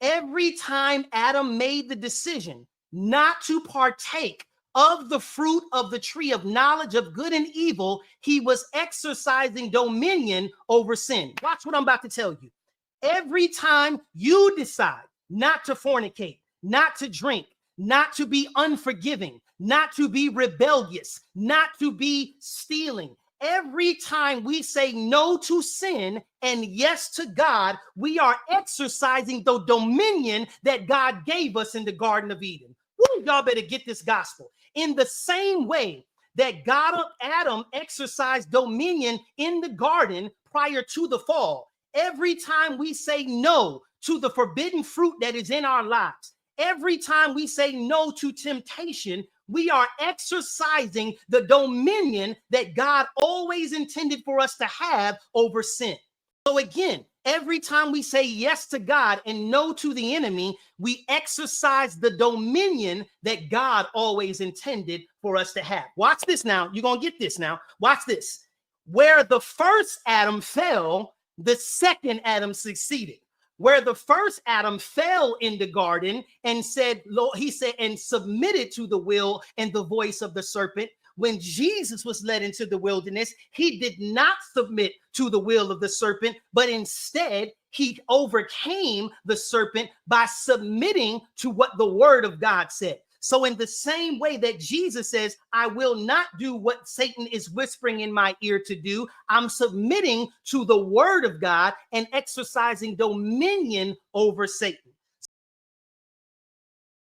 Every time Adam made the decision not to partake of the fruit of the tree of knowledge of good and evil, he was exercising dominion over sin. Watch what I'm about to tell you. Every time you decide not to fornicate, not to drink, not to be unforgiving, not to be rebellious, not to be stealing, every time we say no to sin and yes to God, we are exercising the dominion that God gave us in the Garden of Eden. Woo, y'all better get this gospel. In the same way that Adam exercised dominion in the garden prior to the fall, every time we say no to the forbidden fruit that is in our lives, every time we say no to temptation, we are exercising the dominion that God always intended for us to have over sin. So again, every time we say yes to God and no to the enemy, we exercise the dominion that God always intended for us to have. Watch this now. You're going to get this now. Watch this. Where the first Adam fell, the second Adam succeeded. Where the first Adam fell in the garden and said, he said, and submitted to the will and the voice of the serpent. When Jesus was led into the wilderness, he did not submit to the will of the serpent, but instead he overcame the serpent by submitting to what the word of God said. So in the same way that Jesus says, I will not do what Satan is whispering in my ear to do, I'm submitting to the word of God and exercising dominion over Satan.